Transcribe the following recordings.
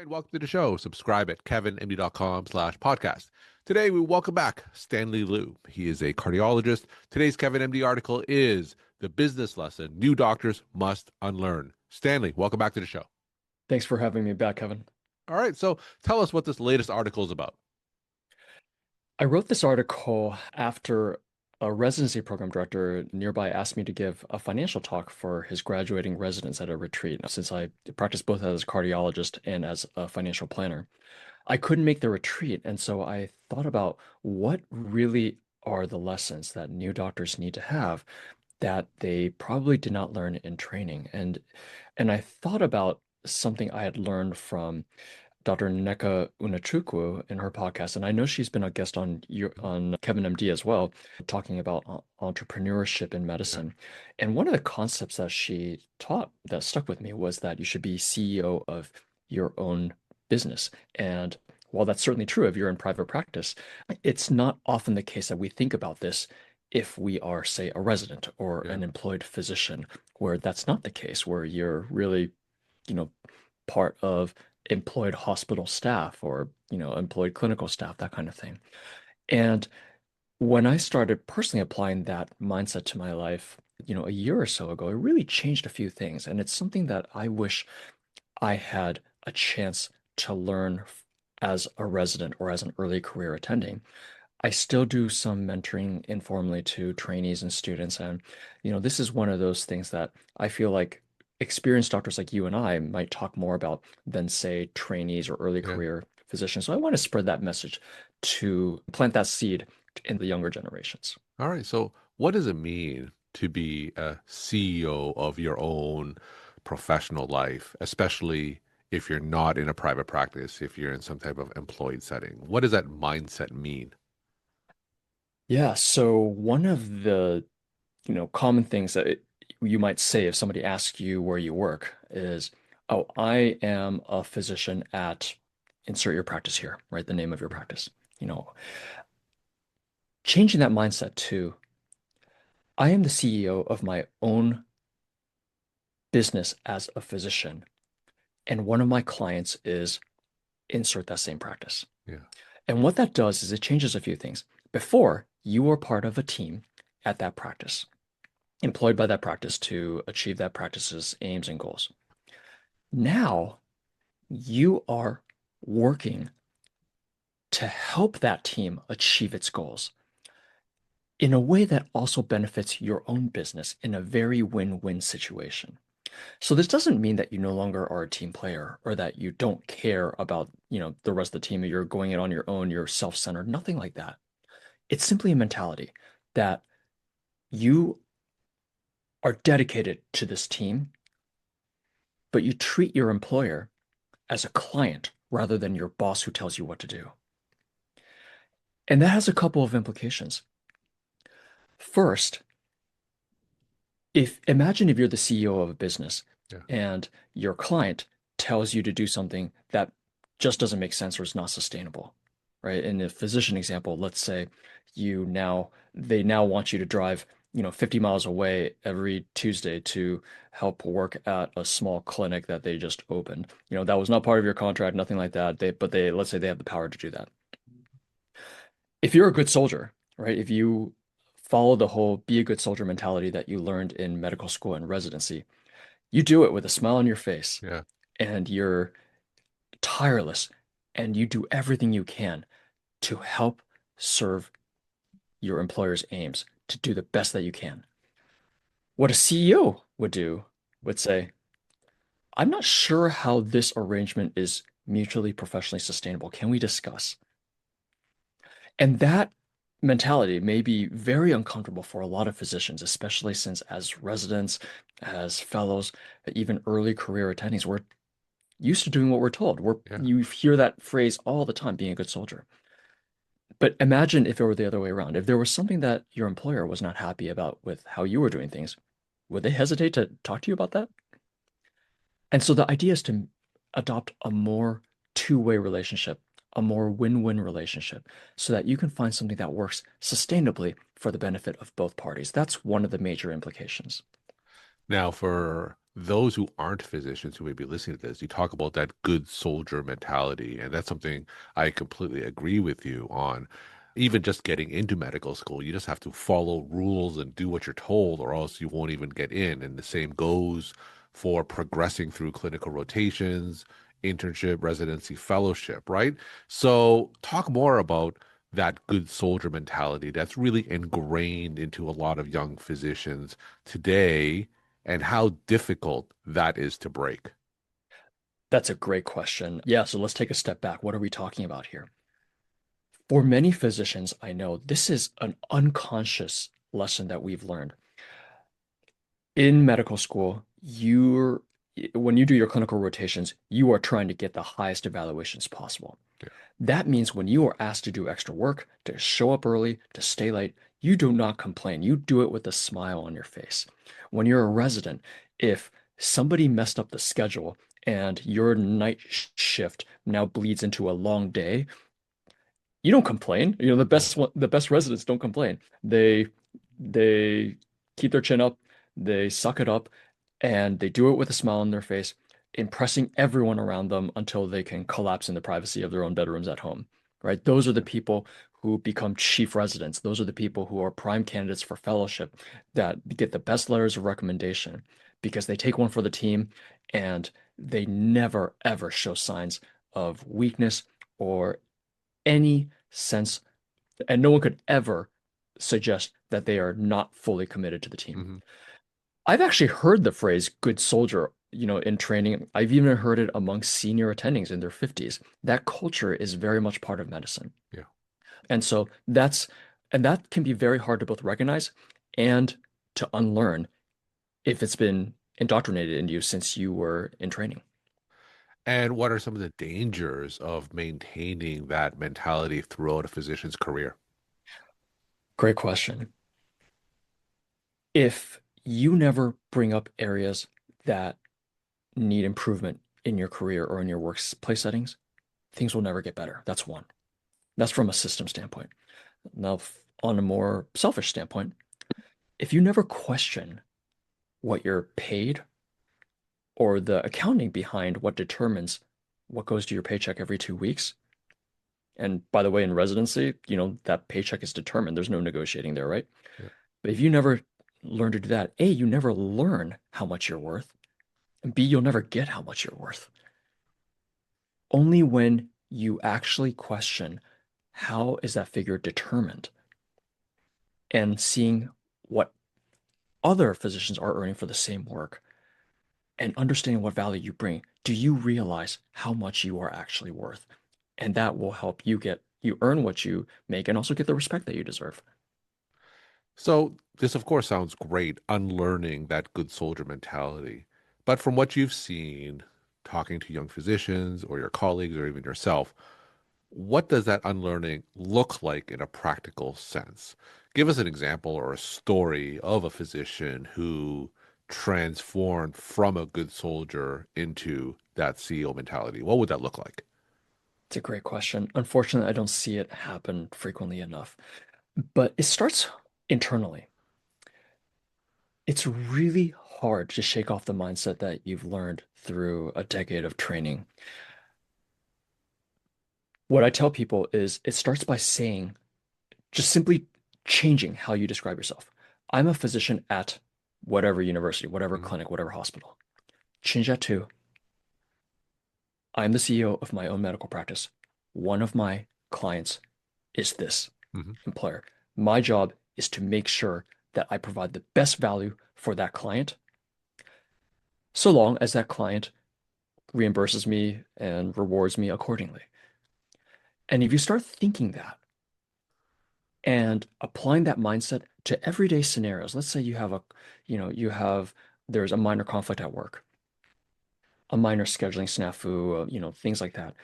Right, welcome to the show. Subscribe at kevinmd.com/podcast. Today, we welcome back Stanley Liu. He is a cardiologist. Today's Kevin MD article is The Business Lesson New Doctors Must Unlearn. Stanley, welcome back to the show. Thanks for having me back, Kevin. All right, so tell us what this latest article is about. I wrote this article after a residency program director nearby asked me to give a financial talk for his graduating residents at a retreat. Since I practice both as a cardiologist and as a financial planner, I couldn't make the retreat. And so I thought about what really are the lessons that new doctors need to have that they probably did not learn in training. And I thought about something I had learned from Dr. Nneka Unachukwu in her podcast, and I know she's been a guest on Kevin MD as well, talking about entrepreneurship in Yeah. medicine. And one of the concepts that she taught that stuck with me was that you should be CEO of your own business. And while that's certainly true if you're in private practice, it's not often the case that we think about this if we are, say, a resident or Yeah. an employed physician, where that's not the case, where you're really, you know, part of employed hospital staff or employed clinical staff, that kind of thing. And when I started personally applying that mindset to my life, a year or so ago, it really changed a few things. And it's something that I wish I had a chance to learn as a resident or as an early career attending. I still do some mentoring informally to trainees and students. And, this is one of those things that I feel like experienced doctors like you and I might talk more about than, say, trainees or early Yeah. career physicians. So I want to spread that message to plant that seed in the younger generations. All right, so what does it mean to be a CEO of your own professional life, especially if you're not in a private practice, if you're in some type of employed setting? What does that mindset mean? Yeah, so one of the, common things that you might say if somebody asks you where you work is, "Oh, I am a physician at," insert your practice here, right? The name of your practice. You know, changing that mindset to, "I am the CEO of my own business as a physician, and one of my clients is," insert that same practice. Yeah. And what that does is it changes a few things. Before, you were part of a team at that practice, employed by that practice to achieve that practice's aims and goals. Now, you are working to help that team achieve its goals in a way that also benefits your own business in a very win-win situation. So this doesn't mean that you no longer are a team player or that you don't care about, the rest of the team, you're going it on your own, you're self-centered, nothing like that. It's simply a mentality that you are dedicated to this team, but you treat your employer as a client rather than your boss who tells you what to do. And that has a couple of implications. First, if imagine if you're the CEO of a business Yeah. and your client tells you to do something that just doesn't make sense or is not sustainable, right? In the physician example, let's say they now want you to drive, 50 miles away every Tuesday to help work at a small clinic that they just opened. That was not part of your contract, nothing like that. But let's say they have the power to do that. If you're a good soldier, right? If you follow the whole be a good soldier mentality that you learned in medical school and residency, you do it with a smile on your face Yeah. and you're tireless and you do everything you can to help serve your employer's aims, to do the best that you can. What a CEO would say, "I'm not sure how this arrangement is mutually professionally sustainable. Can we discuss?" And that mentality may be very uncomfortable for a lot of physicians, especially since as residents, as fellows, even early career attendees, we're used to doing what we're told. Yeah. You hear that phrase all the time, being a good soldier. But imagine if it were the other way around. If there was something that your employer was not happy about with how you were doing things, would they hesitate to talk to you about that? And so the idea is to adopt a more two-way relationship, a more win-win relationship, so that you can find something that works sustainably for the benefit of both parties. That's one of the major implications. Now, for those who aren't physicians who may be listening to this, you talk about that good soldier mentality, and that's something I completely agree with you on. Even just getting into medical school, you just have to follow rules and do what you're told, or else you won't even get in. And the same goes for progressing through clinical rotations, internship, residency, fellowship, right? So, talk more about that good soldier mentality that's really ingrained into a lot of young physicians today and how difficult that is to break. That's a great question. Yeah, so let's take a step back. What are we talking about here? For many physicians, I know this is an unconscious lesson that we've learned. In medical school, when you do your clinical rotations, you are trying to get the highest evaluations possible. Yeah. That means when you are asked to do extra work, to show up early, to stay late, you do not complain. You do it with a smile on your face. When you're a resident, if somebody messed up the schedule and your night shift now bleeds into a long day, you don't complain. You know, Yeah. the best residents don't complain. They keep their chin up, they suck it up, and they do it with a smile on their face, impressing everyone around them until they can collapse in the privacy of their own bedrooms at home. Right? Those are the people who become chief residents. Those are the people who are prime candidates for fellowship that get the best letters of recommendation because they take one for the team and they never ever show signs of weakness or any sense, and no one could ever suggest that they are not fully committed to the team. Hmm. I've actually heard the phrase good soldier, in training. I've even heard it among senior attendings in their 50s. That culture is very much part of medicine. Yeah. And so that can be very hard to both recognize and to unlearn if it's been indoctrinated into you since you were in training. And what are some of the dangers of maintaining that mentality throughout a physician's career? Great question. If you never bring up areas that need improvement in your career or in your workplace settings, things will never get better. That's one. That's from a system standpoint. Now, on a more selfish standpoint, if you never question what you're paid or the accounting behind what determines what goes to your paycheck every 2 weeks, and by the way, in residency, that paycheck is determined. There's no negotiating there, right? Yeah. But if you never learn to do that, A, you never learn how much you're worth, and B, you'll never get how much you're worth. Only when you actually question how is that figure determined and seeing what other physicians are earning for the same work and understanding what value you bring, do you realize how much you are actually worth? And that will help you earn what you make and also get the respect that you deserve. So, this, of course, sounds great, unlearning that good soldier mentality. But from what you've seen, talking to young physicians or your colleagues or even yourself, what does that unlearning look like in a practical sense? Give us an example or a story of a physician who transformed from a good soldier into that CEO mentality. What would that look like? It's a great question. Unfortunately, I don't see it happen frequently enough, but it starts internally. It's really hard to shake off the mindset that you've learned through a decade of training. What I tell people is it starts by saying, just simply changing how you describe yourself. I'm a physician at whatever university, whatever Hmm. clinic, whatever hospital. Change that to, I'm the CEO of my own medical practice. One of my clients is this Hmm. employer. My job is to make sure that I provide the best value for that client, so long as that client reimburses me and rewards me accordingly. And if you start thinking that and applying that mindset to everyday scenarios, let's say there's a minor conflict at work, a minor scheduling snafu, things like that.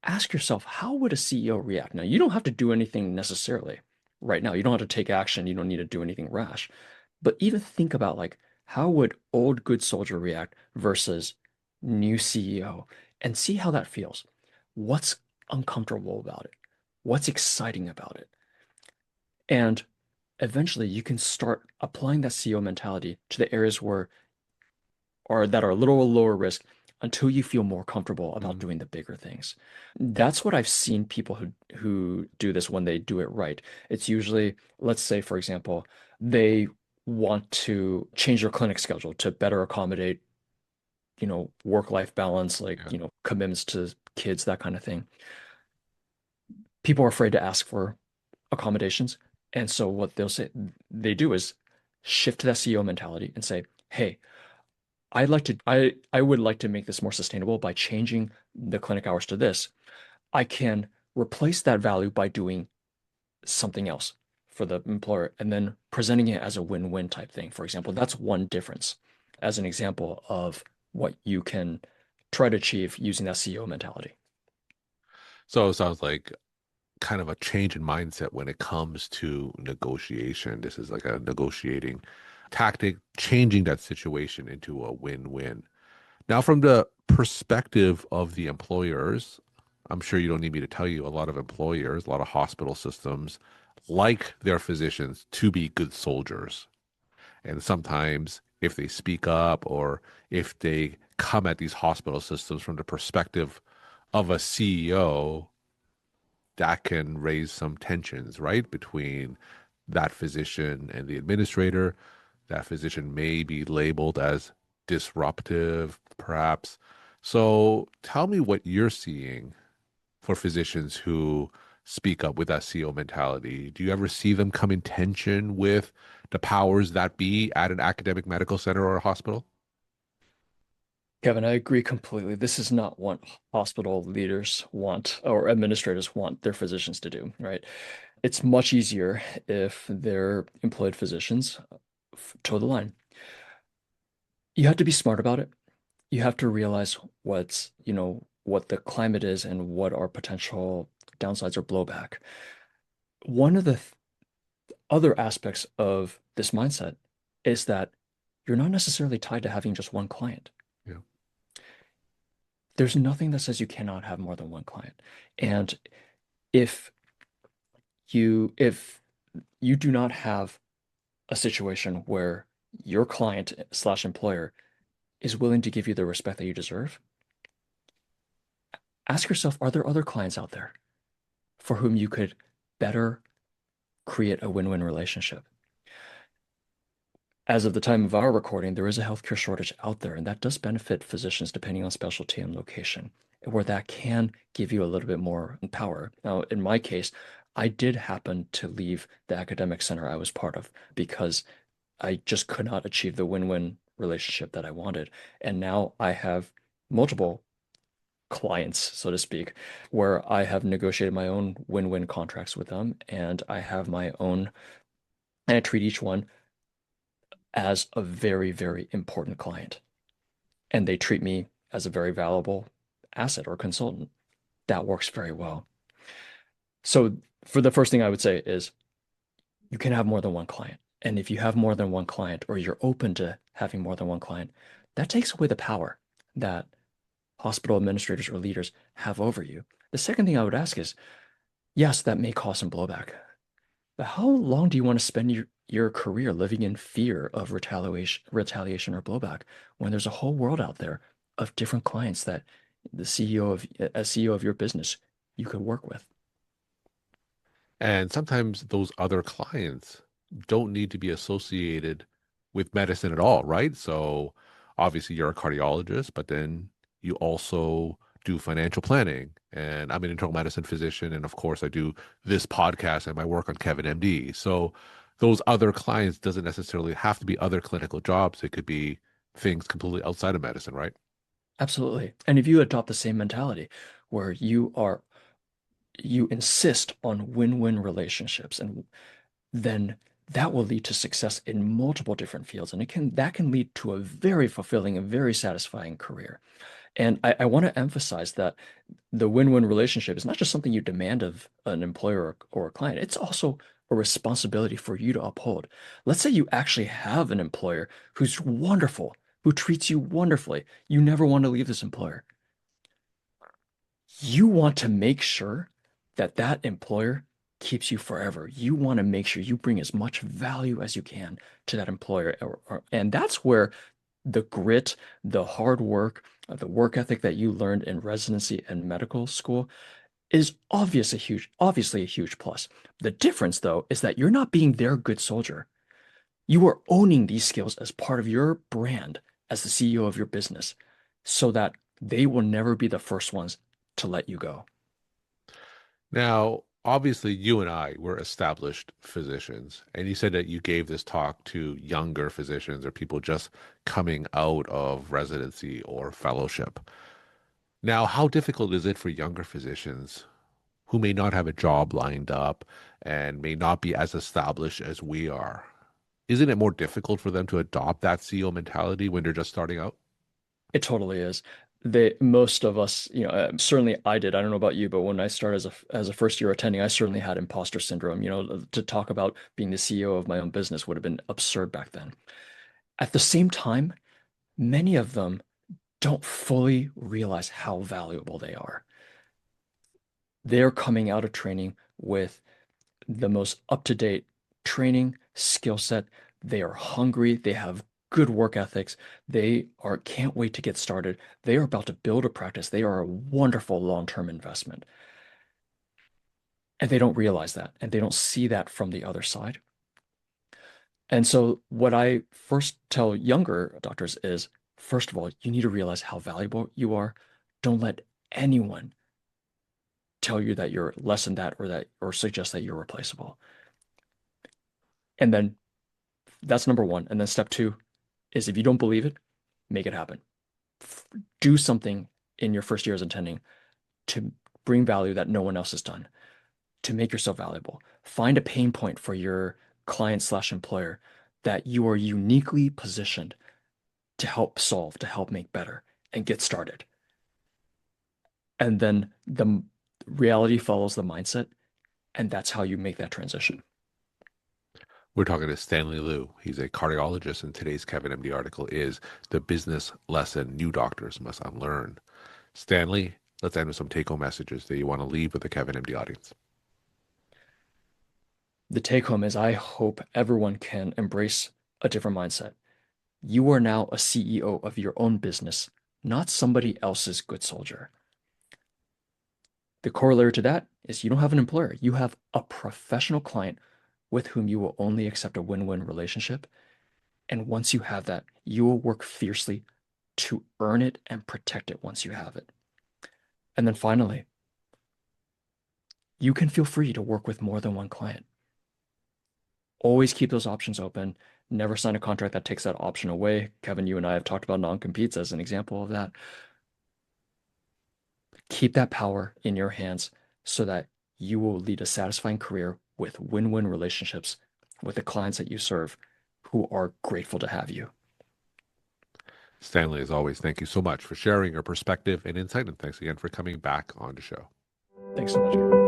Ask yourself, how would a CEO react? Now, you don't have to do anything necessarily right now. You don't have to take action. You don't need to do anything rash. But even think about like, how would old good soldier react versus new CEO and see how that feels. What's uncomfortable about it? What's exciting about it? And eventually you can start applying that CEO mentality to the areas where or that are a little lower risk until you feel more comfortable about Mm, doing the bigger things. That's what I've seen people who do this when they do it right. It's usually, let's say, for example, they want to change their clinic schedule to better accommodate, work-life balance, like, yeah. commitments to kids, that kind of thing. People are afraid to ask for accommodations. And so what they do is shift to that CEO mentality and say, hey, I would like to make this more sustainable by changing the clinic hours to this. I can replace that value by doing something else for the employer and then presenting it as a win-win type thing. For example, that's one difference as an example of what you can try to achieve using that CEO mentality. So it sounds like kind of a change in mindset when it comes to negotiation. This is like a negotiating tactic, changing that situation into a win-win. Now, from the perspective of the employers, I'm sure you don't need me to tell you, a lot of employers, a lot of hospital systems like their physicians to be good soldiers. And sometimes if they speak up or if they come at these hospital systems from the perspective of a CEO, that can raise some tensions, right? Between that physician and the administrator. That physician may be labeled as disruptive, perhaps. So tell me what you're seeing for physicians who speak up with that CEO mentality. Do you ever see them come in tension with the powers that be at an academic medical center or a hospital? Kevin, I agree completely. This is not what hospital leaders want or administrators want their physicians to do, right? It's much easier if they're employed physicians toe the line. You have to be smart about it. You have to realize what the climate is and what are potential downsides or blowback. One of the other aspects of this mindset is that you're not necessarily tied to having just one client. Yeah. There's nothing that says you cannot have more than one client. And if if you do not have a situation where your client slash employer is willing to give you the respect that you deserve, ask yourself, are there other clients out there for whom you could better create a win-win relationship? As of the time of our recording, there is a healthcare shortage out there, and that does benefit physicians depending on specialty and location, where that can give you a little bit more power. Now, in my case, I did happen to leave the academic center I was part of because I just could not achieve the win-win relationship that I wanted. And now I have multiple clients, so to speak, where I have negotiated my own win-win contracts with them, and I have my own, and I treat each one as a very, very important client. And they treat me as a very valuable asset or consultant. That works very well. So, for the first thing I would say is you can have more than one client. And if you have more than one client, or you're open to having more than one client, that takes away the power that hospital administrators or leaders have over you. The second thing I would ask is, yes, that may cause some blowback, but how long do you want to spend your career living in fear of retaliation or blowback when there's a whole world out there of different clients that the CEO of as CEO of your business you could work with? And sometimes those other clients don't need to be associated with medicine at all, right? So obviously you're a cardiologist, but then you also do financial planning. And I'm an internal medicine physician. And of course, I do this podcast and my work on Kevin MD. So those other clients doesn't necessarily have to be other clinical jobs. It could be things completely outside of medicine, right? Absolutely. And if you adopt the same mentality where you insist on win-win relationships, and then that will lead to success in multiple different fields, and that can lead to a very fulfilling and very satisfying career. And I want to emphasize that the win-win relationship is not just something you demand of an employer or a client. It's also a responsibility for you to uphold. Let's say you actually have an employer who's wonderful, who treats you wonderfully. You never want to leave this employer. You want to make sure that that employer keeps you forever. You want to make sure you bring as much value as you can to that employer. And that's where The grit, the hard work, the work ethic that you learned in residency and medical school is obviously a huge plus. The difference, though, is that you're not being their good soldier. You are owning these skills as part of your brand as the CEO of your business so that they will never be the first ones to let you go. Now, obviously, you and I were established physicians, and you said that you gave this talk to younger physicians or people just coming out of residency or fellowship. Now, how difficult is it for younger physicians who may not have a job lined up and may not be as established as we are? Isn't it more difficult for them to adopt that CEO mentality when they're just starting out? It totally is. Most of us, certainly I did. I don't know about you, but when I started as a first year attending, I certainly had imposter syndrome. To talk about being the CEO of my own business would have been absurd back then. At the same time, many of them don't fully realize how valuable they are. They're coming out of training with the most up-to-date training skill set. They are hungry. They have good work ethics. They are can't wait to get started. They are about to build a practice. They are a wonderful long-term investment. And they don't realize that, and they don't see that from the other side. And so what I first tell younger doctors is, first of all, you need to realize how valuable you are. Don't let anyone tell you that you're less than that or suggest that you're replaceable. And then that's number one. And then step two is if you don't believe it, make it happen. Do something in your first year as attending to bring value that no one else has done, to make yourself valuable. Find a pain point for your client slash employer that you are uniquely positioned to help solve, to help make better, and get started. And then the reality follows the mindset, and that's how you make that transition. We're talking to Stanley Liu. He's a cardiologist, and today's Kevin MD article is The Business Lesson New Doctors Must Unlearn. Stanley, let's end with some take home messages that you want to leave with the Kevin MD audience. The take home is I hope everyone can embrace a different mindset. You are now a CEO of your own business, not somebody else's good soldier. The corollary to that is you don't have an employer. You have a professional client with whom you will only accept a win-win relationship. And once you have that, you will work fiercely to earn it and protect it once you have it. And then finally, you can feel free to work with more than one client. Always keep those options open. Never sign a contract that takes that option away. Kevin, you and I have talked about non-competes as an example of that. Keep that power in your hands so that you will lead a satisfying career with win-win relationships with the clients that you serve who are grateful to have you. Stanley, as always, thank you so much for sharing your perspective and insight, and thanks again for coming back on the show. Thanks so much.